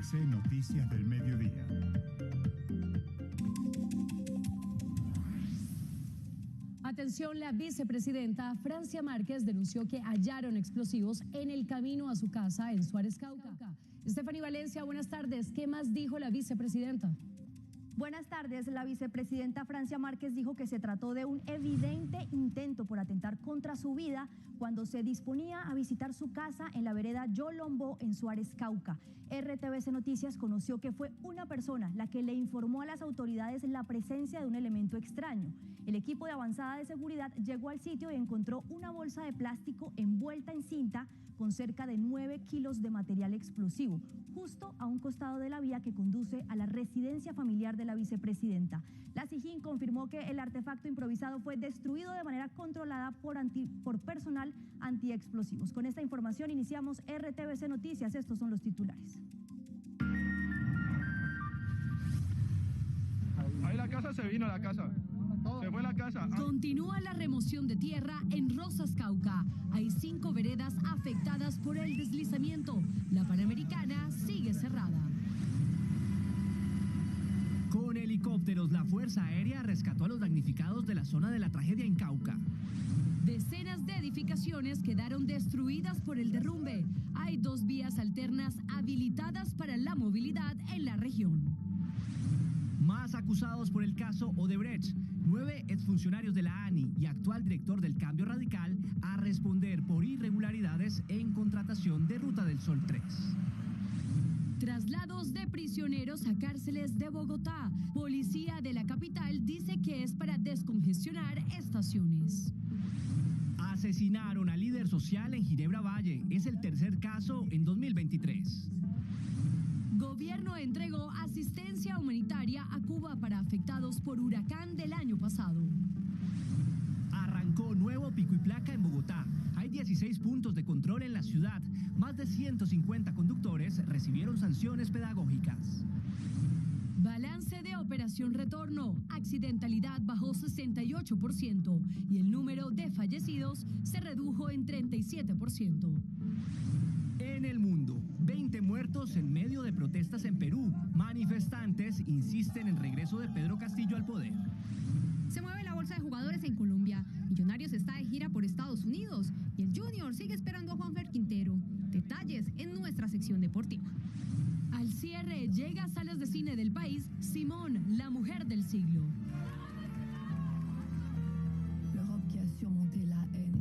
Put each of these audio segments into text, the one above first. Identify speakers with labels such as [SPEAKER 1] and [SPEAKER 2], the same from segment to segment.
[SPEAKER 1] RTVC Noticias del Mediodía.
[SPEAKER 2] Atención, la vicepresidenta Francia Márquez denunció que hallaron explosivos en el camino a su casa en Suárez, Cauca. Estefanía Valencia, buenas tardes. ¿Qué más dijo la vicepresidenta?
[SPEAKER 3] Buenas tardes. La vicepresidenta Francia Márquez dijo que se trató de un evidente intento por atentar contra su vida cuando se disponía a visitar su casa en la vereda Yolombó en Suárez, Cauca. RTVC Noticias conoció que fue una persona la que le informó a las autoridades la presencia de un elemento extraño. El equipo de avanzada de seguridad llegó al sitio y encontró una bolsa de plástico envuelta en cinta con cerca de 9 kilos de material explosivo, justo a un costado de la vía que conduce a la residencia familiar de la vicepresidenta. La SIJIN confirmó que el artefacto improvisado fue destruido de manera controlada por personal antiexplosivos. Con esta información iniciamos RTVC Noticias. Estos son los titulares.
[SPEAKER 4] Ahí la casa se vino, la casa. Se fue la casa.
[SPEAKER 2] Continúa la remoción de tierra en Rosas, Cauca. Hay 5 veredas afectadas por el deslizamiento. La Panamericana sigue cerrada.
[SPEAKER 5] Con helicópteros, la Fuerza Aérea rescató a los damnificados de la zona de la tragedia en Cauca.
[SPEAKER 2] Decenas de edificaciones quedaron destruidas por el derrumbe. Hay 2 vías alternas habilitadas para la movilidad en la región.
[SPEAKER 5] Más acusados por el caso Odebrecht. 9 exfuncionarios de la ANI y actual director del Cambio Radical a responder por irregularidades en contratación de Ruta del Sol 3.
[SPEAKER 2] Traslados de prisioneros a cárceles de Bogotá. Policía de la capital dice que es para descongestionar estaciones.
[SPEAKER 5] Asesinaron al líder social en Ginebra Valle. Es el tercer caso en 2023.
[SPEAKER 2] Gobierno entregó asistencia humanitaria a Cuba para afectados por huracán del año pasado.
[SPEAKER 5] Arrancó nuevo pico y placa en Bogotá. Hay 16 puntos de control en la ciudad. Más de 150 conductores recibieron sanciones pedagógicas.
[SPEAKER 2] Balance de Operación Retorno. Accidentalidad bajó 68% y el número de fallecidos se redujo en 37%.
[SPEAKER 5] En el mundo, 20 muertos en medio de protestas en Perú. Manifestantes insisten en regreso de Pedro Castillo al poder.
[SPEAKER 6] Se mueve la bolsa de jugadores en Colombia. Millonarios está de gira por Estados Unidos y el Junior sigue esperando a Juanfer Quintero. Detalles en nuestra sección deportiva.
[SPEAKER 2] Al cierre llega a salas de cine del país Simone, la mujer del siglo.
[SPEAKER 7] L'Europe qui a surmonté la haine.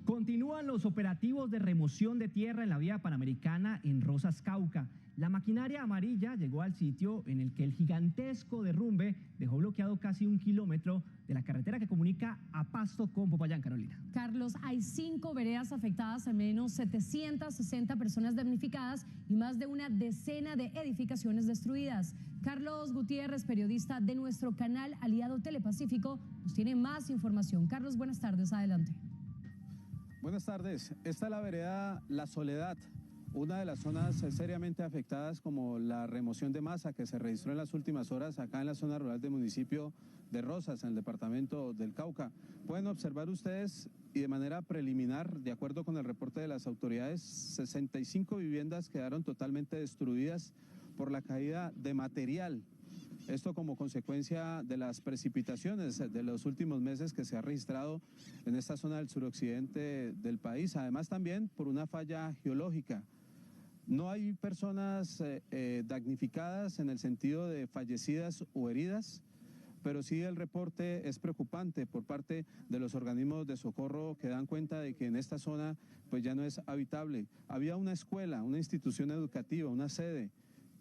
[SPEAKER 5] Continúan los operativos de remoción de tierra en la vía Panamericana en Rosas, Cauca. La maquinaria amarilla llegó al sitio en el que el gigantesco derrumbe dejó bloqueado casi 1 kilómetro de la carretera que comunica a Pasto con Popayán, Carolina.
[SPEAKER 2] Carlos, hay 5 veredas afectadas, al menos 760 personas damnificadas y más de una decena de edificaciones destruidas. Carlos Gutiérrez, periodista de nuestro canal aliado Telepacífico, nos tiene más información. Carlos, buenas tardes, adelante.
[SPEAKER 8] Buenas tardes. Esta es la vereda La Soledad, una de las zonas seriamente afectadas como la remoción de masa que se registró en las últimas horas acá en la zona rural del municipio de Rosas, en el departamento del Cauca. Pueden observar ustedes y de manera preliminar, de acuerdo con el reporte de las autoridades, 65 viviendas quedaron totalmente destruidas por la caída de material. Esto como consecuencia de las precipitaciones de los últimos meses que se ha registrado en esta zona del suroccidente del país. Además también por una falla geológica. No hay personas damnificadas en el sentido de fallecidas o heridas, pero sí el reporte es preocupante por parte de los organismos de socorro que dan cuenta de que en esta zona pues ya no es habitable. Había una escuela, una institución educativa, una sede,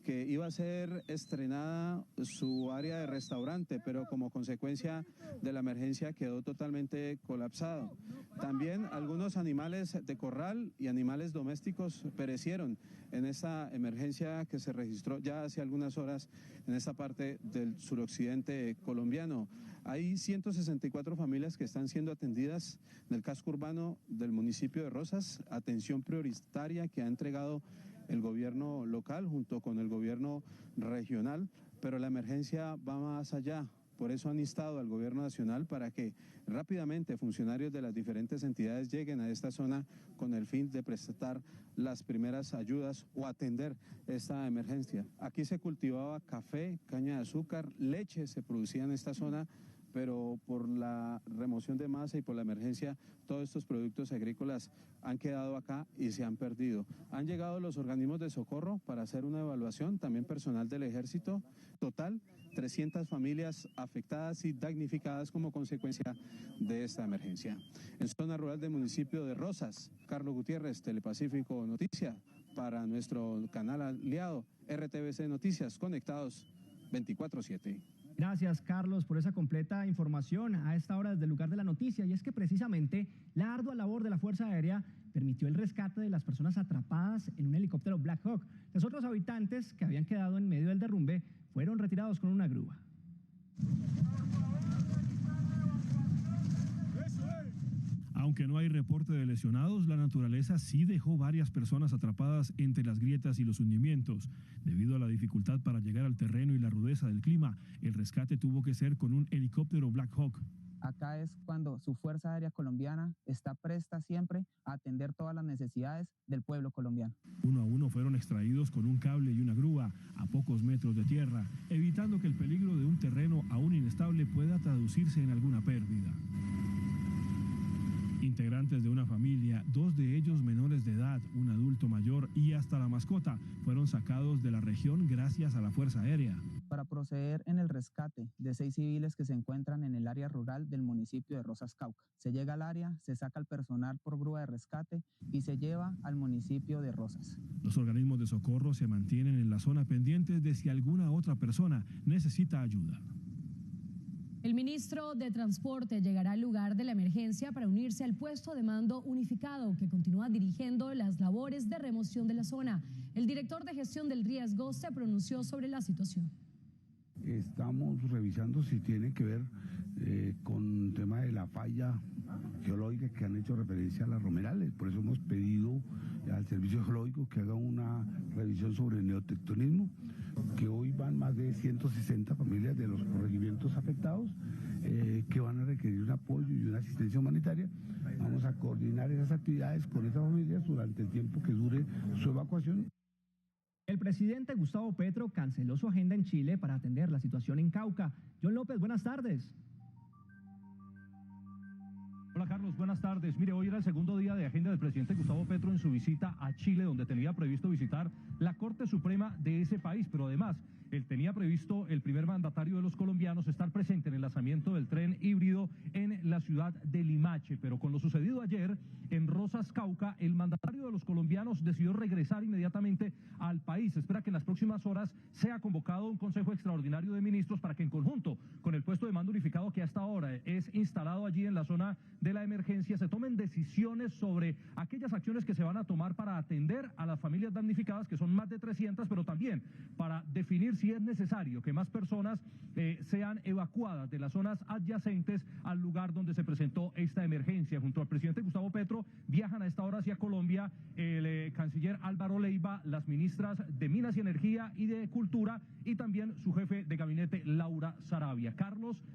[SPEAKER 8] que iba a ser estrenada su área de restaurante, pero como consecuencia de la emergencia quedó totalmente colapsado. También algunos animales de corral y animales domésticos perecieron en esa emergencia que se registró ya hace algunas horas en esta parte del suroccidente colombiano. Hay 164 familias que están siendo atendidas en el casco urbano del municipio de Rosas, atención prioritaria que ha entregado el gobierno local junto con el gobierno regional, pero la emergencia va más allá por eso han instado al gobierno nacional para que rápidamente funcionarios de las diferentes entidades lleguen a esta zona con el fin de prestar las primeras ayudas o atender esta emergencia. Aquí se cultivaba café, caña de azúcar, leche se producía en esta zona, pero por la remoción de masa y por la emergencia, todos estos productos agrícolas han quedado acá y se han perdido. Han llegado los organismos de socorro para hacer una evaluación, también personal del ejército. Total, 300 familias afectadas y damnificadas como consecuencia de esta emergencia. En zona rural del municipio de Rosas, Carlos Gutiérrez, Telepacífico Noticias, para nuestro canal aliado RTBC Noticias, conectados 24/7.
[SPEAKER 5] Gracias, Carlos, por esa completa información a esta hora desde el lugar de la noticia. Y es que precisamente la ardua labor de la Fuerza Aérea permitió el rescate de las personas atrapadas en un helicóptero Black Hawk. Los otros habitantes que habían quedado en medio del derrumbe fueron retirados con una grúa.
[SPEAKER 9] Aunque no hay reporte de lesionados, la naturaleza sí dejó varias personas atrapadas entre las grietas y los hundimientos. Debido a la dificultad para llegar al terreno y la rudeza del clima, el rescate tuvo que ser con un helicóptero Black Hawk.
[SPEAKER 10] Acá es cuando su Fuerza Aérea Colombiana está presta siempre a atender todas las necesidades del pueblo colombiano.
[SPEAKER 9] Uno a uno fueron extraídos con un cable y una grúa a pocos metros de tierra, evitando que el peligro de un terreno aún inestable pueda traducirse en alguna pérdida. Integrantes de una familia, 2 de ellos menores de edad, un adulto mayor y hasta la mascota, fueron sacados de la región gracias a la Fuerza Aérea.
[SPEAKER 10] Para proceder en el rescate de 6 civiles que se encuentran en el área rural del municipio de Rosas Cauca. Se llega al área, se saca al personal por grúa de rescate y se lleva al municipio de Rosas.
[SPEAKER 9] Los organismos de socorro se mantienen en la zona pendientes de si alguna otra persona necesita ayuda.
[SPEAKER 2] El ministro de Transporte llegará al lugar de la emergencia para unirse al puesto de mando unificado que continúa dirigiendo las labores de remoción de la zona. El director de gestión del riesgo se pronunció sobre la situación.
[SPEAKER 11] Estamos revisando si tiene que ver con el tema de la falla geológica que han hecho referencia a las romerales. Por eso hemos pedido al Servicio Geológico que haga una revisión sobre el neotectonismo, que hoy van más de 160 familias de los corregimientos afectados que van a requerir un apoyo y una asistencia humanitaria. Vamos a coordinar esas actividades con esas familias durante el tiempo que dure su evacuación.
[SPEAKER 5] El presidente Gustavo Petro canceló su agenda en Chile para atender la situación en Cauca. John López, buenas tardes.
[SPEAKER 12] Hola Carlos, buenas tardes. Mire, hoy era el segundo día de agenda del presidente Gustavo Petro en su visita a Chile, donde tenía previsto visitar la Corte Suprema de ese país, pero además él tenía previsto, el primer mandatario de los colombianos, estar presente en el lanzamiento del tren híbrido en la ciudad de Limache. Pero con lo sucedido ayer en Rosas Cauca, el mandatario de los colombianos decidió regresar inmediatamente al país. Espera que en las próximas horas sea convocado un consejo extraordinario de ministros para que en conjunto con el puesto de mando unificado que hasta ahora es instalado allí en la zona de la emergencia, se tomen decisiones sobre aquellas acciones que se van a tomar para atender a las familias damnificadas, que son más de 300, pero también para definir si es necesario que más personas sean evacuadas de las zonas adyacentes al lugar donde se presentó esta emergencia. Junto al presidente Gustavo Petro viajan a esta hora hacia Colombia el canciller Álvaro Leiva, las ministras de Minas y Energía y de Cultura y también su jefe de gabinete Laura Saravia.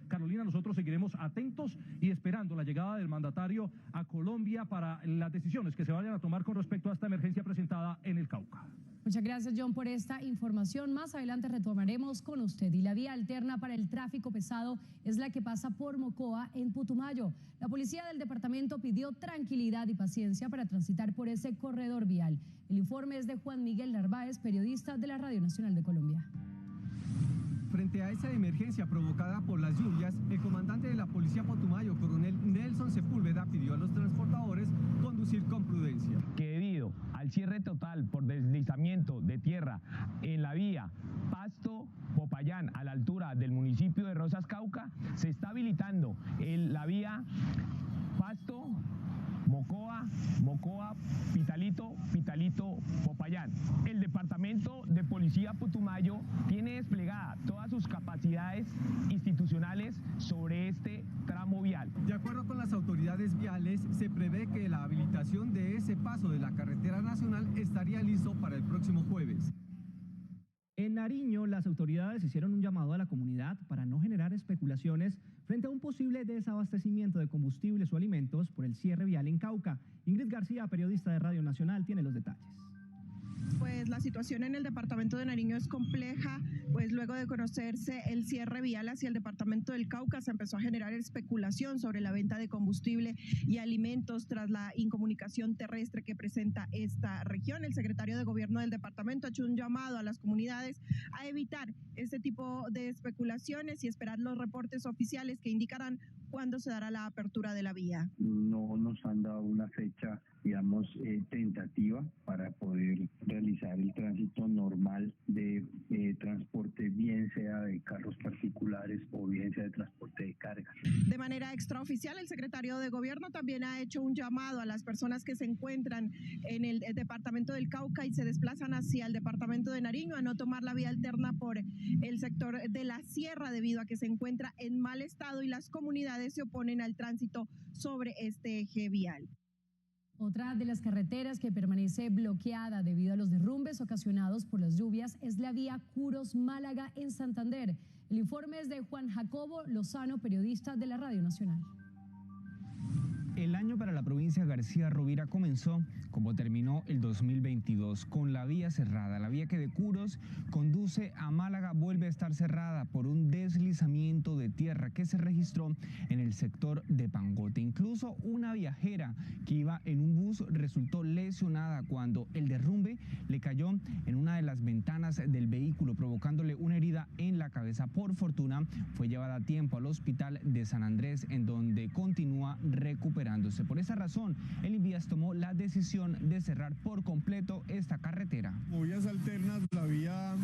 [SPEAKER 12] Carolina, nosotros seguiremos atentos y esperando la llegada del mandatario a Colombia para las decisiones que se vayan a tomar con respecto a esta emergencia presentada en el Cauca.
[SPEAKER 2] Muchas gracias, John, por esta información. Más adelante retomaremos con usted. Y la vía alterna para el tráfico pesado es la que pasa por Mocoa, en Putumayo. La policía del departamento pidió tranquilidad y paciencia para transitar por ese corredor vial. El informe es de Juan Miguel Narváez, periodista de la Radio Nacional de Colombia.
[SPEAKER 13] Frente a esa emergencia provocada por las lluvias, el comandante de la Policía Putumayo, coronel Nelson Sepúlveda, pidió a los transportadores conducir con prudencia.
[SPEAKER 14] Que debido al cierre total por deslizamiento de tierra en la vía Pasto-Popayán, a la altura del municipio de Rosas Cauca, se está habilitando la vía Pasto, Mocoa, Pitalito, Popayán. El departamento de Policía Putumayo tiene desplegada todas sus capacidades institucionales sobre este tramo vial.
[SPEAKER 13] De acuerdo con las autoridades viales, se prevé que la habilitación de ese paso de la carretera nacional estaría listo para el próximo jueves.
[SPEAKER 5] En Nariño, las autoridades hicieron un llamado a la comunidad para no generar especulaciones frente a un posible desabastecimiento de combustibles o alimentos por el cierre vial en Cauca. Ingrid García, periodista de Radio Nacional, tiene los detalles.
[SPEAKER 15] Pues la situación en el departamento de Nariño es compleja, pues luego de conocerse el cierre vial hacia el departamento del Cauca se empezó a generar especulación sobre la venta de combustible y alimentos tras la incomunicación terrestre que presenta esta región. El secretario de Gobierno del departamento ha hecho un llamado a las comunidades a evitar este tipo de especulaciones y esperar los reportes oficiales que indicarán cuándo se dará la apertura de la vía.
[SPEAKER 16] No nos han dado una fecha, digamos, tentativa para poder realizar el tránsito normal de transporte, bien sea de carros particulares o bien sea de transporte de carga.
[SPEAKER 15] De manera extraoficial, el secretario de Gobierno también ha hecho un llamado a las personas que se encuentran en el departamento del Cauca y se desplazan hacia el departamento de Nariño a no tomar la vía alterna por el sector de la sierra debido a que se encuentra en mal estado y las comunidades se oponen al tránsito sobre este eje vial.
[SPEAKER 2] Otra de las carreteras que permanece bloqueada debido a los derrumbes ocasionados por las lluvias es la vía Curos-Málaga en Santander. El informe es de Juan Jacobo Lozano, periodista de la Radio Nacional.
[SPEAKER 17] El año para la provincia García Rovira comenzó como terminó el 2022, con la vía cerrada. La vía que de Curos conduce a Málaga vuelve a estar cerrada por un deslizamiento de tierra que se registró en el sector de Pangote. Incluso una viajera que iba en un bus resultó lesionada cuando el derrumbe le cayó en una de las ventanas del vehículo, provocándole una herida en la cabeza. Por fortuna, fue llevada a tiempo al hospital de San Andrés, en donde continúa recuperándose. Por esa razón, el Invías tomó la decisión de cerrar por completo esta carretera.
[SPEAKER 18] Vías alternas, la vía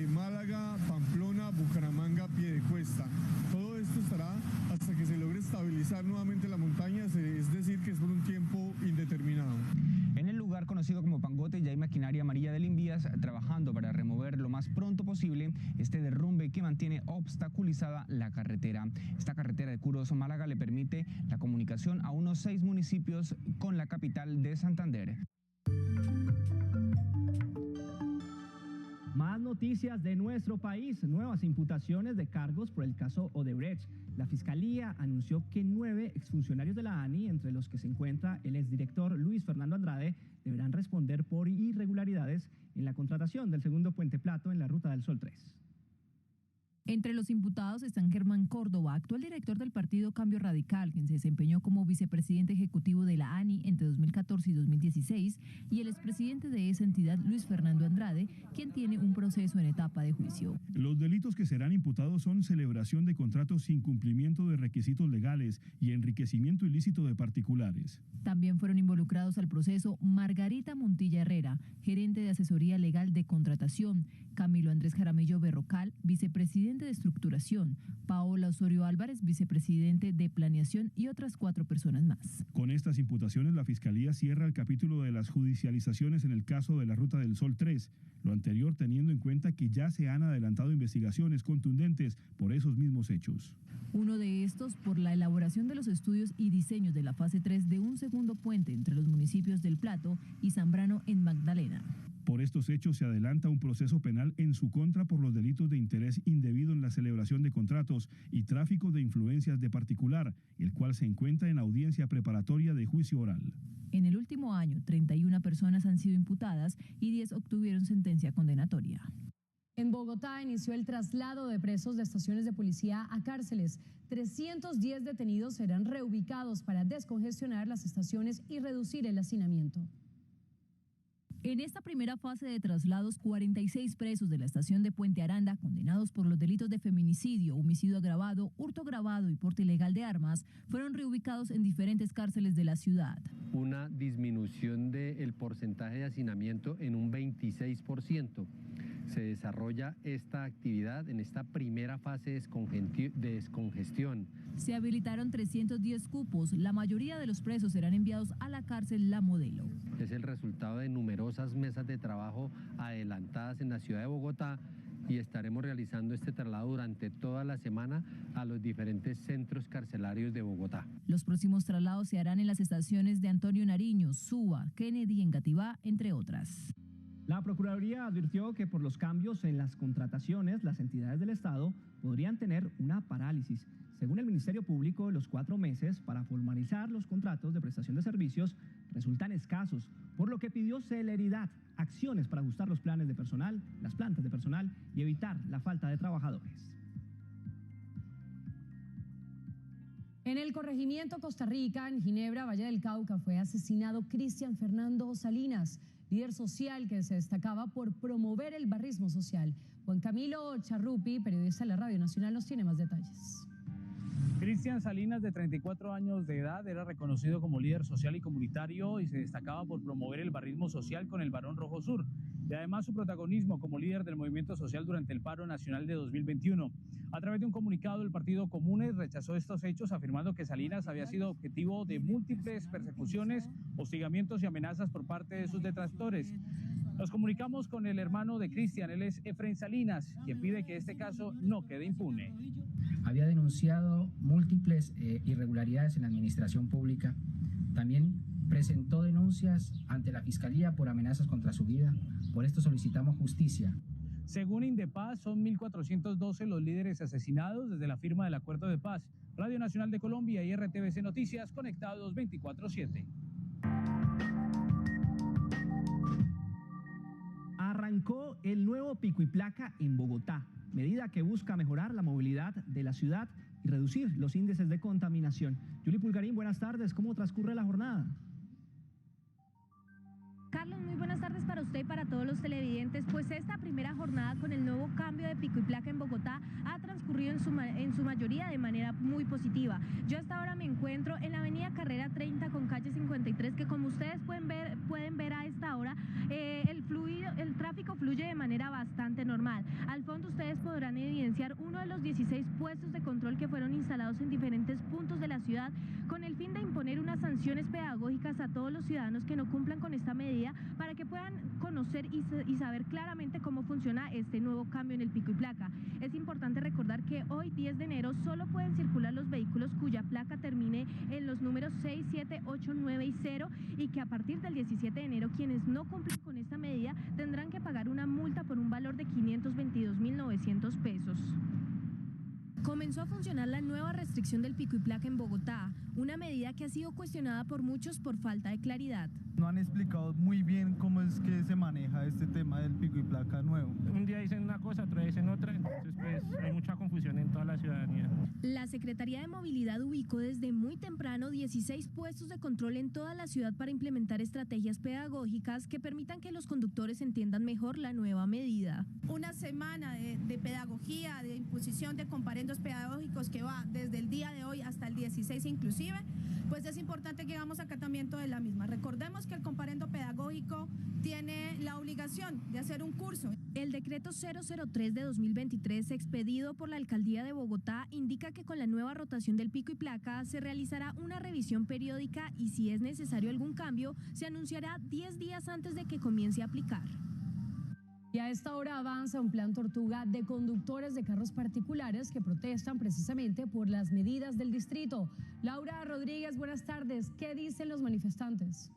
[SPEAKER 18] Málaga, Pamplona, Bucaramanga, Piedecuesta. Todo esto estará hasta que se logre estabilizar nuevamente la montaña, es decir, que es por un tiempo indeterminado.
[SPEAKER 17] En el lugar conocido como Pangote ya hay maquinaria amarilla del Invías trabajando para remover lo más pronto posible este derrumbe que mantiene obstaculizada la carretera. Esta carretera de Curos Málaga le permite la comunicación a unos 6 municipios con la capital de Santander.
[SPEAKER 5] Más noticias de nuestro país, nuevas imputaciones de cargos por el caso Odebrecht. La Fiscalía anunció que 9 exfuncionarios de la ANI, entre los que se encuentra el exdirector Luis Fernando Andrade, deberán responder por irregularidades en la contratación del segundo puente Plato en la Ruta del Sol 3.
[SPEAKER 19] Entre los imputados están Germán Córdoba, actual director del partido Cambio Radical, quien se desempeñó como vicepresidente ejecutivo de la ANI entre 2014 y 2016, y el expresidente de esa entidad, Luis Fernando Andrade, quien tiene un proceso en etapa de juicio.
[SPEAKER 9] Los delitos que serán imputados son celebración de contratos sin cumplimiento de requisitos legales y enriquecimiento ilícito de particulares.
[SPEAKER 19] También fueron involucrados al proceso Margarita Montilla Herrera, gerente de asesoría legal de contratación, Camilo Andrés Jaramillo Berrocal, vicepresidente de estructuración, Paola Osorio Álvarez, vicepresidente de planeación y otras 4 personas más.
[SPEAKER 9] Con estas imputaciones, la Fiscalía cierra el capítulo de las judicializaciones en el caso de la Ruta del Sol 3, lo anterior teniendo en cuenta que ya se han adelantado investigaciones contundentes por esos mismos hechos.
[SPEAKER 19] Uno de estos por la elaboración de los estudios y diseños de la fase 3 de un segundo puente entre los municipios del Plato y Zambrano en Magdalena.
[SPEAKER 9] Por estos hechos se adelanta un proceso penal en su contra por los delitos de interés indebido en la celebración de contratos y tráfico de influencias de particular, el cual se encuentra en audiencia preparatoria de juicio oral.
[SPEAKER 19] En el último año, 31 personas han sido imputadas y 10 obtuvieron sentencia condenatoria.
[SPEAKER 2] En Bogotá inició el traslado de presos de estaciones de policía a cárceles. 310 detenidos serán reubicados para descongestionar las estaciones y reducir el hacinamiento.
[SPEAKER 19] En esta primera fase de traslados, 46 presos de la estación de Puente Aranda, condenados por los delitos de feminicidio, homicidio agravado, hurto agravado y porte ilegal de armas, fueron reubicados en diferentes cárceles de la ciudad.
[SPEAKER 20] Una disminución del porcentaje de hacinamiento en un 26%. Se desarrolla esta actividad en esta primera fase de descongestión.
[SPEAKER 19] Se habilitaron 310 cupos. La mayoría de los presos serán enviados a la cárcel La Modelo.
[SPEAKER 20] Es el resultado de numerosas mesas de trabajo adelantadas en la ciudad de Bogotá y estaremos realizando este traslado durante toda la semana a los diferentes centros carcelarios de Bogotá.
[SPEAKER 19] Los próximos traslados se harán en las estaciones de Antonio Nariño, Suba, Kennedy, Engativá, entre otras.
[SPEAKER 5] La Procuraduría advirtió que por los cambios en las contrataciones, las entidades del Estado podrían tener una parálisis. Según el Ministerio Público, los 4 meses para formalizar los contratos de prestación de servicios resultan escasos, por lo que pidió celeridad, acciones para ajustar los planes de personal, las plantas de personal y evitar la falta de trabajadores.
[SPEAKER 2] En el corregimiento Costa Rica, en Ginebra, Valle del Cauca, fue asesinado Cristian Fernando Salinas, líder social que se destacaba por promover el barrismo social. Juan Camilo Charrupi, periodista de la Radio Nacional, nos tiene más detalles.
[SPEAKER 21] Cristian Salinas, de 34 años de edad, era reconocido como líder social y comunitario y se destacaba por promover el barrismo social con el Barón Rojo Sur, y además su protagonismo como líder del movimiento social durante el paro nacional de 2021. A través de un comunicado, el Partido Comunes rechazó estos hechos, afirmando que Salinas había sido objetivo de múltiples persecuciones, hostigamientos y amenazas por parte de sus detractores. Nos comunicamos con el hermano de Cristian, él es Efraín Salinas, quien pide que este caso no quede impune.
[SPEAKER 22] Había denunciado múltiples irregularidades en la administración pública. También presentó denuncias ante la Fiscalía por amenazas contra su vida. Por esto solicitamos justicia.
[SPEAKER 21] Según Indepaz, son 1.412 los líderes asesinados desde la firma del Acuerdo de Paz. Radio Nacional de Colombia y RTBC Noticias, conectados 24/7.
[SPEAKER 5] Arrancó el nuevo pico y placa en Bogotá, medida que busca mejorar la movilidad de la ciudad y reducir los índices de contaminación. Yuli Pulgarín, buenas tardes. ¿Cómo transcurre la jornada?
[SPEAKER 3] Carlos, muy buenas tardes para usted y para todos los televidentes. Pues esta primera jornada con el nuevo cambio de pico y placa en Bogotá ha transcurrido en su mayoría de manera muy positiva. Yo hasta ahora me encuentro en la avenida Carrera 30 con calle 53, que como ustedes pueden ver a esta hora, el tráfico fluye de manera bastante normal. Al fondo ustedes podrán evidenciar uno de los 16 puestos de control que fueron instalados en diferentes puntos de la ciudad con el fin de imponer unas sanciones pedagógicas a todos los ciudadanos que no cumplan con esta medida, para que puedan conocer y saber claramente cómo funciona este nuevo cambio en el pico y placa. Es importante recordar que hoy, 10 de enero, solo pueden circular los vehículos cuya placa termine en los números 6, 7, 8, 9 y 0, y que a partir del 17 de enero quienes no cumplan con esta medida tendrán que pagar una multa por un valor de 522.900 pesos. Comenzó a funcionar la nueva restricción del pico y placa en Bogotá, una medida que ha sido cuestionada por muchos por falta de claridad.
[SPEAKER 23] No han explicado muy bien cómo es que se maneja este tema del pico y placa nuevo.
[SPEAKER 24] Un día dicen una cosa, otro día dicen otra, entonces pues hay mucha confusión en toda la ciudadanía.
[SPEAKER 3] La Secretaría de Movilidad ubicó desde muy temprano 16 puestos de control en toda la ciudad para implementar estrategias pedagógicas que permitan que los conductores entiendan mejor la nueva medida.
[SPEAKER 25] Una semana de pedagogía, de imposición de comparendos pedagógicos que va desde el día de hoy hasta el 16 inclusive, pues es importante que hagamos acatamiento de la misma. Recordemos que el comparendo pedagógico tiene la obligación de hacer un curso.
[SPEAKER 3] El decreto 003 de 2023, expedido por la Alcaldía de Bogotá, indica que con la nueva rotación del pico y placa se realizará una revisión periódica y si es necesario algún cambio, se anunciará 10 días antes de que comience a aplicar.
[SPEAKER 2] Y a esta hora avanza un plan tortuga de conductores de carros particulares que protestan precisamente por las medidas del distrito. Laura Rodríguez, buenas tardes. ¿Qué dicen los manifestantes?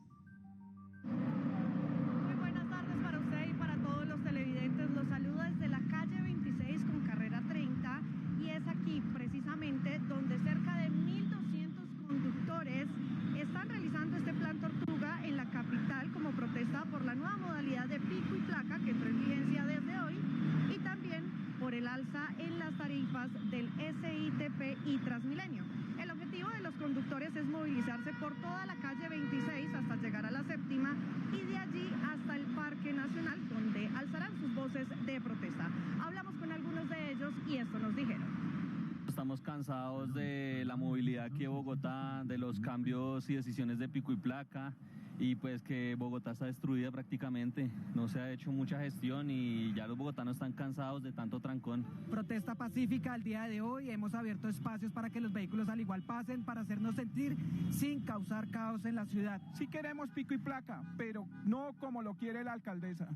[SPEAKER 26] Muy buenas tardes para usted y para todos los televidentes. Los saludo desde la calle 26 con carrera 30 y es aquí precisamente donde cerca de 1.200 conductores están realizando este plan tortuga en la capital como protesta por la nueva modalidad de pico y placa que entró en vigencia desde hoy y también por el alza en las tarifas del SITP y Transmilenio. El objetivo de los conductores es movilizarse por toda la calle 26 hasta llegar a la séptima y de allí hasta el Parque Nacional, donde alzarán sus voces de protesta. Hablamos con algunos de ellos y esto nos dijeron.
[SPEAKER 27] Estamos cansados de la movilidad aquí de Bogotá, de los cambios y decisiones de pico y placa, y pues que Bogotá está destruida prácticamente, no se ha hecho mucha gestión y ya los bogotanos están cansados de tanto trancón.
[SPEAKER 28] Protesta pacífica el día de hoy, hemos abierto espacios para que los vehículos al igual pasen, para hacernos sentir sin causar caos en la ciudad.
[SPEAKER 29] Sí queremos pico y placa, pero no como lo quiere la alcaldesa.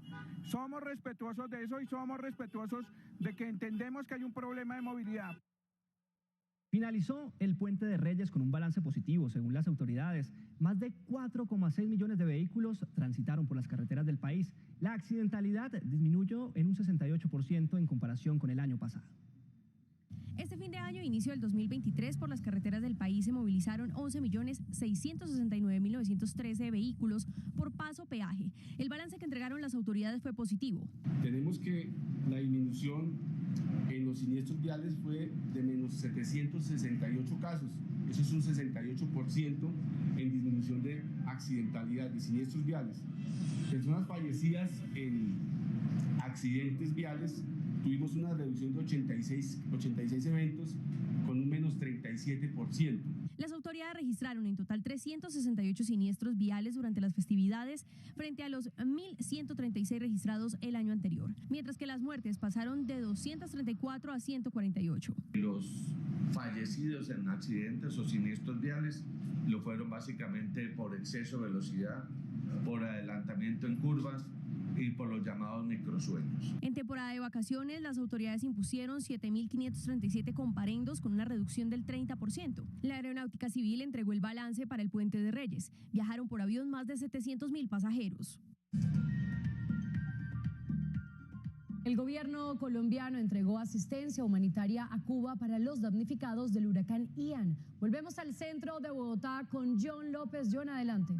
[SPEAKER 29] Somos respetuosos de eso y somos respetuosos de que entendemos que hay un problema de movilidad.
[SPEAKER 5] Finalizó el Puente de Reyes con un balance positivo, según las autoridades. Más de 4,6 millones de vehículos transitaron por las carreteras del país. La accidentalidad disminuyó en un 68% en comparación con el año pasado.
[SPEAKER 2] Este fin de año, inicio del 2023, por las carreteras del país se movilizaron 11.669.913 vehículos por paso peaje. El balance que entregaron las autoridades fue positivo.
[SPEAKER 1] Tenemos que la disminución en los siniestros viales fue de menos 768 casos. Eso es un 68% en disminución de accidentalidad, de siniestros viales. Personas fallecidas en accidentes viales, tuvimos una reducción de 86 eventos con un menos 37%.
[SPEAKER 2] Las autoridades registraron en total 368 siniestros viales durante las festividades frente a los 1.136 registrados el año anterior, mientras que las muertes pasaron de 234 a 148.
[SPEAKER 4] Los fallecidos en accidentes o siniestros viales lo fueron básicamente por exceso de velocidad, por adelantamiento en curvas y por los llamados microsueños.
[SPEAKER 2] En temporada de vacaciones, las autoridades impusieron 7.537 comparendos con una reducción del 30%. La Aeronáutica Civil entregó el balance para el Puente de Reyes. Viajaron por avión más de 700.000 pasajeros. El gobierno colombiano entregó asistencia humanitaria a Cuba para los damnificados del huracán Ian. Volvemos al centro de Bogotá con John López. John, adelante.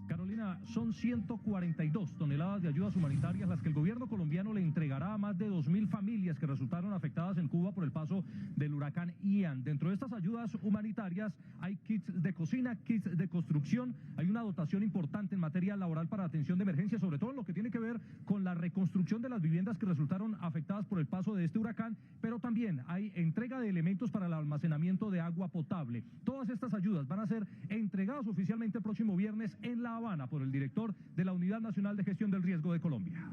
[SPEAKER 6] Carolina, son 142 toneladas de ayudas humanitarias las que el gobierno colombiano le entregará a más de 2.000 familias que resultaron afectadas en Cuba por el paso del huracán Ian. Dentro de estas ayudas humanitarias hay kits de cocina, kits de construcción, hay una dotación importante en materia laboral para atención de emergencia, sobre todo en lo que tiene que ver con la reconstrucción de las viviendas que resultaron afectadas por el paso de este huracán, pero también hay entrega de elementos para el almacenamiento de agua potable. Todas estas ayudas van a ser entregadas oficialmente el próximo viernes en La Habana por el director de la Unidad Nacional de Gestión del Riesgo de Colombia.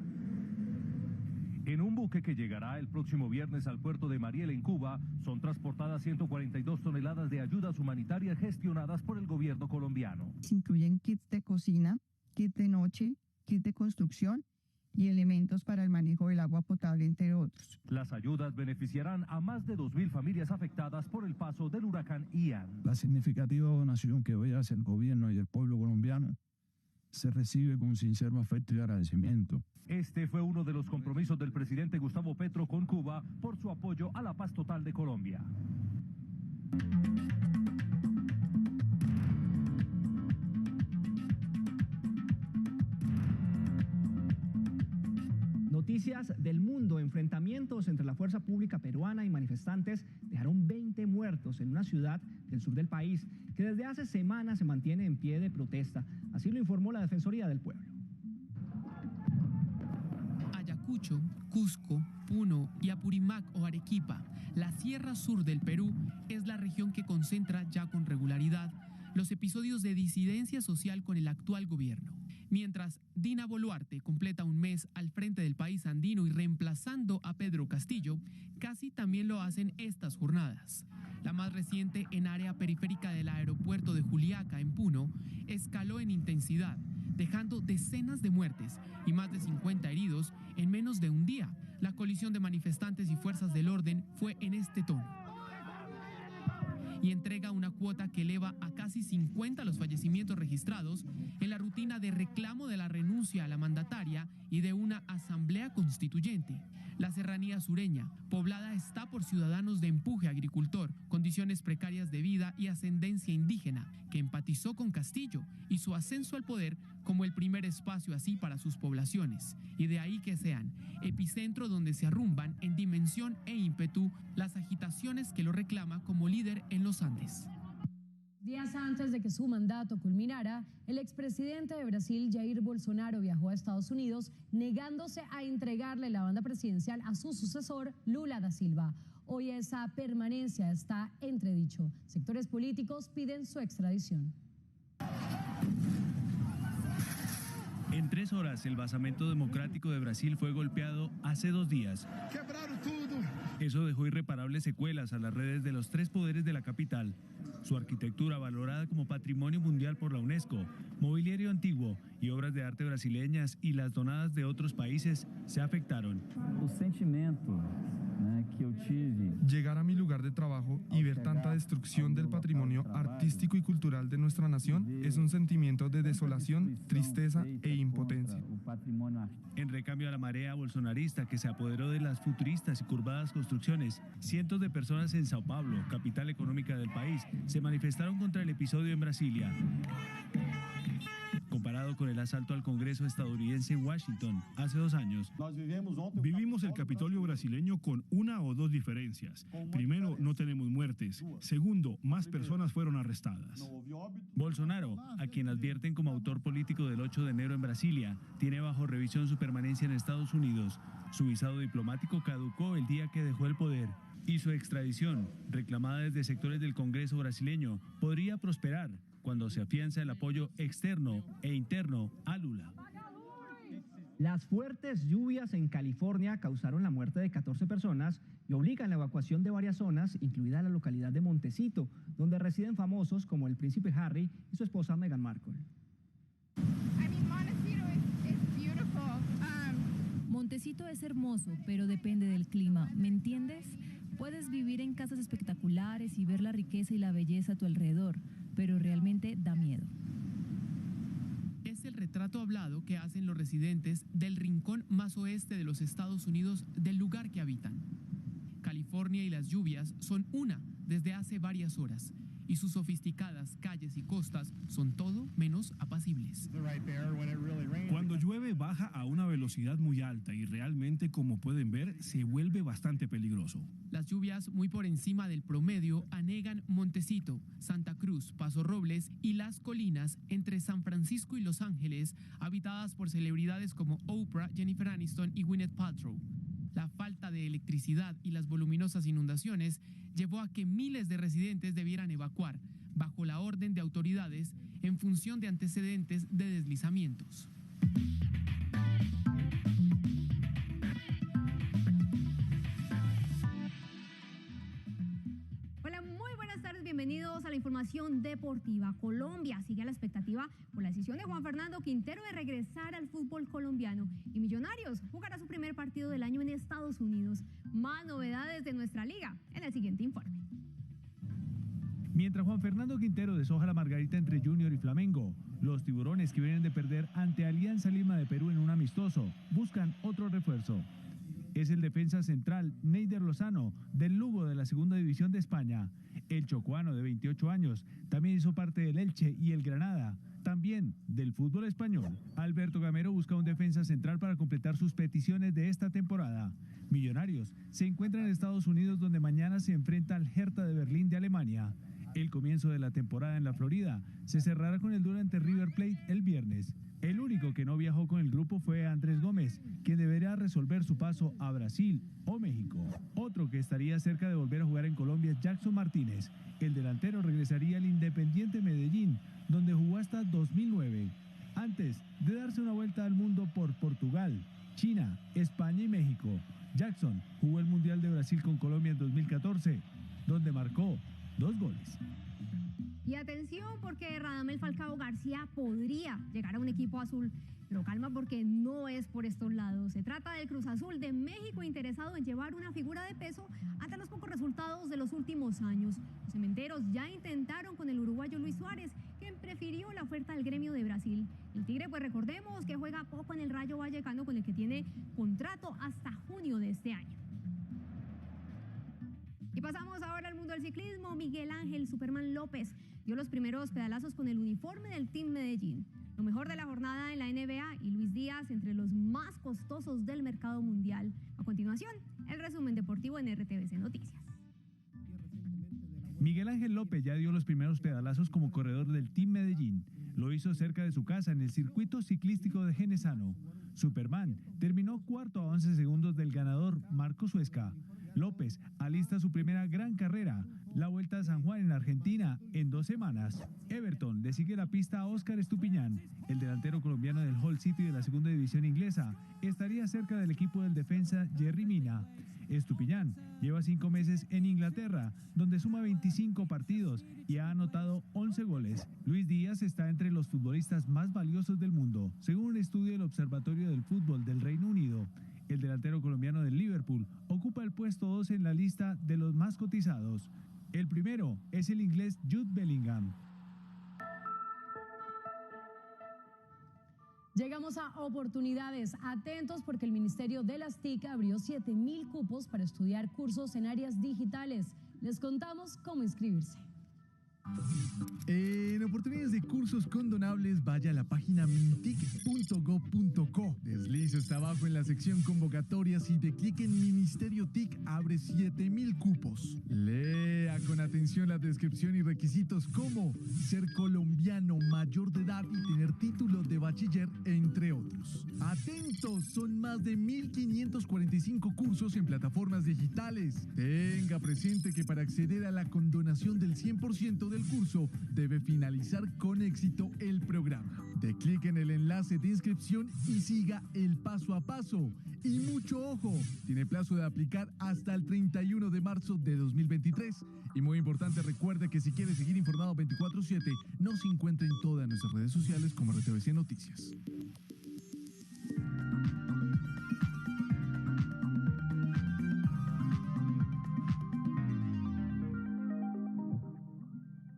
[SPEAKER 6] En un buque que llegará el próximo viernes al puerto de Mariel en Cuba, son transportadas 142 toneladas de ayudas humanitarias gestionadas por el gobierno colombiano.
[SPEAKER 7] Incluyen kits de cocina, kits de noche, kits de construcción y elementos para el manejo del agua potable, entre otros.
[SPEAKER 6] Las ayudas beneficiarán a más de 2.000 familias afectadas por el paso del huracán Ian.
[SPEAKER 8] La significativa donación que hoy hace el gobierno y el pueblo colombiano se recibe con sincero afecto y agradecimiento.
[SPEAKER 6] Este fue uno de los compromisos del presidente Gustavo Petro con Cuba por su apoyo a la paz total de Colombia.
[SPEAKER 5] Noticias del mundo. Enfrentamientos entre la fuerza pública peruana y manifestantes dejaron 20 muertos en una ciudad del sur del país que desde hace semanas se mantiene en pie de protesta. Así lo informó la Defensoría del Pueblo.
[SPEAKER 10] Ayacucho, Cusco, Puno y Apurímac o Arequipa, la sierra sur del Perú, es la región que concentra ya con regularidad los episodios de disidencia social con el actual gobierno. Mientras Dina Boluarte completa un mes al frente del país andino y reemplazando a Pedro Castillo, casi también lo hacen estas jornadas. La más reciente en área periférica del aeropuerto de Juliaca, en Puno, escaló en intensidad, dejando decenas de muertes y más de 50 heridos en menos de un día. La colisión de manifestantes y fuerzas del orden fue en este tono y entrega una cuota que eleva a casi 50 los fallecimientos registrados en la rutina de reclamo de la renuncia a la mandataria y de una asamblea constituyente. La serranía sureña, poblada está por ciudadanos de empuje agricultor, condiciones precarias de vida y ascendencia indígena, que empatizó con Castillo y su ascenso al poder como el primer espacio así para sus poblaciones, y de ahí que sean epicentro donde se arrumban en dimensión e ímpetu las agitaciones que lo reclama como líder en los Andes.
[SPEAKER 2] Días antes de que su mandato culminara, el expresidente de Brasil, Jair Bolsonaro, viajó a Estados Unidos negándose a entregarle la banda presidencial a su sucesor, Lula da Silva. Hoy esa permanencia está entredicho. Sectores políticos piden su extradición.
[SPEAKER 11] En 3 horas, el basamento democrático de Brasil fue golpeado hace 2 días. Eso dejó irreparables secuelas a las redes de los 3 poderes de la capital. Su arquitectura, valorada como patrimonio mundial por la UNESCO, mobiliario antiguo y obras de arte brasileñas y las donadas de otros países se afectaron.
[SPEAKER 12] O sentimento
[SPEAKER 9] Llegar a mi lugar de trabajo y ver tanta destrucción del patrimonio artístico y cultural de nuestra nación es un sentimiento de desolación, tristeza e impotencia.
[SPEAKER 11] En recambio a la marea bolsonarista que se apoderó de las futuristas y curvadas construcciones, cientos de personas en Sao Paulo, capital económica del país, se manifestaron contra el episodio en Brasilia. Comparado con el asalto al Congreso estadounidense en Washington hace 2 años.
[SPEAKER 12] Vivimos el Capitolio brasileño con una o dos diferencias. Primero, no tenemos muertes. Segundo, más personas fueron arrestadas.
[SPEAKER 11] Bolsonaro, a quien advierten como autor político del 8 de enero en Brasilia, tiene bajo revisión su permanencia en Estados Unidos. Su visado diplomático caducó el día que dejó el poder. Y su extradición, reclamada desde sectores del Congreso brasileño, podría prosperar cuando se afianza el apoyo externo e interno a Lula.
[SPEAKER 5] Las fuertes lluvias en California causaron la muerte de 14 personas y obligan la evacuación de varias zonas, incluida la localidad de Montecito, donde residen famosos como el príncipe Harry y su esposa Meghan Markle.
[SPEAKER 19] Montecito es hermoso, pero depende del clima, ¿me entiendes? Puedes vivir en casas espectaculares y ver la riqueza y la belleza a tu alrededor, pero realmente da miedo.
[SPEAKER 10] Es el retrato hablado que hacen los residentes del rincón más oeste de los Estados Unidos del lugar que habitan. California y las lluvias son una desde hace varias horas, y sus sofisticadas calles y costas son todo menos apacibles.
[SPEAKER 12] Cuando llueve baja a una velocidad muy alta y realmente, como pueden ver, se vuelve bastante peligroso.
[SPEAKER 10] Las lluvias muy por encima del promedio anegan Montecito, Santa Cruz, Paso Robles y las colinas entre San Francisco y Los Ángeles, habitadas por celebridades como Oprah, Jennifer Aniston y Gwyneth Paltrow. La falta de electricidad y las voluminosas inundaciones llevó a que miles de residentes debieran evacuar, bajo la orden de autoridades, en función de antecedentes de deslizamientos.
[SPEAKER 3] Hola, muy buenas tardes, bienvenidos a la información deportiva. Colombia sigue a la expectativa por la decisión de Juan Fernando Quintero de regresar al fútbol colombiano, y Millonarios jugará su primer partido del año en Estados Unidos. Más novedades de nuestra liga en el siguiente informe.
[SPEAKER 11] Mientras Juan Fernando Quintero deshoja la margarita entre Junior y Flamengo, los tiburones, que vienen de perder ante Alianza Lima de Perú en un amistoso, buscan otro refuerzo. Es el defensa central Neider Lozano, del Lugo de la Segunda División de España. El chocuano de 28 años también hizo parte del Elche y el Granada, también del fútbol español. Alberto Gamero busca un defensa central para completar sus peticiones de esta temporada. Millonarios se encuentra en Estados Unidos, donde mañana se enfrenta al Hertha de Berlín de Alemania. El comienzo de la temporada en la Florida se cerrará con el duelo ante River Plate el viernes. El único que no viajó con el grupo fue Andrés Gómez, quien deberá resolver su paso a Brasil o México. Otro que estaría cerca de volver a jugar en Colombia es Jackson Martínez. El delantero regresaría al Independiente Medellín, donde jugó hasta 2009, antes de darse una vuelta al mundo por Portugal, China, España y México. Jackson jugó el Mundial de Brasil con Colombia en 2014, donde marcó 2 goles.
[SPEAKER 3] Y atención, porque Radamel Falcao García podría llegar a un equipo azul. Pero calma, porque no es por estos lados. Se trata del Cruz Azul de México, interesado en llevar una figura de peso ante los pocos resultados de los últimos años. Los cementeros ya intentaron con el uruguayo Luis Suárez, quien prefirió la oferta del Gremio de Brasil. El Tigre, pues recordemos que juega poco en el Rayo Vallecano, con el que tiene contrato hasta junio de este año. Y pasamos ahora al mundo del ciclismo. Miguel Ángel Superman López dio los primeros pedalazos con el uniforme del Team Medellín. Lo mejor de la jornada en la NBA, y Luis Díaz entre los más costosos del mercado mundial. A continuación, el resumen deportivo en RTVC Noticias.
[SPEAKER 11] Miguel Ángel López ya dio los primeros pedalazos como corredor del Team Medellín. Lo hizo cerca de su casa en el circuito ciclístico de Genesano. Superman terminó cuarto a 11 segundos del ganador Marco Suezca. López alista su primera gran carrera, la Vuelta a San Juan en Argentina, en 2 semanas. Everton le sigue la pista a Óscar Estupiñán. El delantero colombiano del Hull City de la segunda división inglesa estaría cerca del equipo del defensa Yerry Mina. Estupiñán lleva 5 meses en Inglaterra, donde suma 25 partidos y ha anotado 11 goles. Luis Díaz está entre los futbolistas más valiosos del mundo, según un estudio del Observatorio del Fútbol del Reino Unido. el delantero colombiano del Liverpool, ocupa el puesto 2 en la lista de los más cotizados. El primero es el inglés Jude Bellingham.
[SPEAKER 2] Llegamos a oportunidades. Atentos porque el Ministerio de las TIC abrió 7.000 cupos para estudiar cursos en áreas digitales. Les contamos cómo inscribirse.
[SPEAKER 13] En oportunidades de cursos condonables, vaya a la página mintic.gov.co. Deslice hasta abajo en la sección convocatorias y de clic en Ministerio TIC abre 7.000 cupos. Lea con atención la descripción y requisitos como ser colombiano, mayor de edad y tener título de bachiller, entre otros. ¡Atentos! Son más de 1.545 cursos en plataformas digitales. Tenga presente que para acceder a la condonación del 100% del curso, debe finalizar con éxito el programa. De clic en el enlace de inscripción y siga el paso a paso. Y mucho ojo, tiene plazo de aplicar hasta el 31 de marzo de 2023. Y muy importante, recuerde que si quiere seguir informado 24/7, nos encuentra en todas nuestras redes sociales como RTVC Noticias.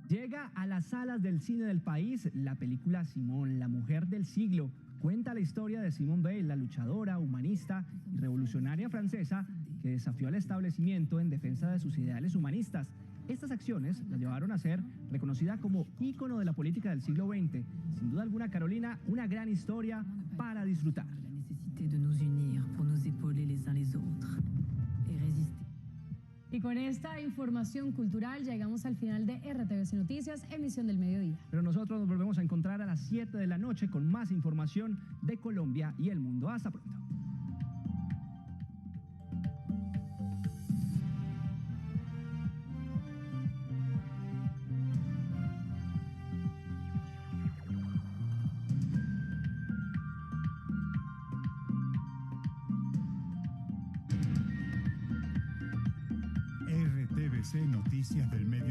[SPEAKER 5] Llega a las salas del cine del país la película Simone, la mujer del siglo. Cuenta la historia de Simone Veil, la luchadora, humanista y revolucionaria francesa que desafió al establecimiento en defensa de sus ideales humanistas. Estas acciones la llevaron a ser reconocida como ícono de la política del siglo XX. Sin duda alguna, Carolina, una gran historia para disfrutar.
[SPEAKER 14] La necesidad de nos unir para nos épauler les uns les autres y resistir.
[SPEAKER 2] Y con esta información cultural llegamos al final de RTVC Noticias, emisión del mediodía.
[SPEAKER 5] Pero nosotros nos volvemos a encontrar a las 7 de la noche con más información de Colombia y el mundo. Hasta pronto.
[SPEAKER 15] RTVC Noticias del Medio.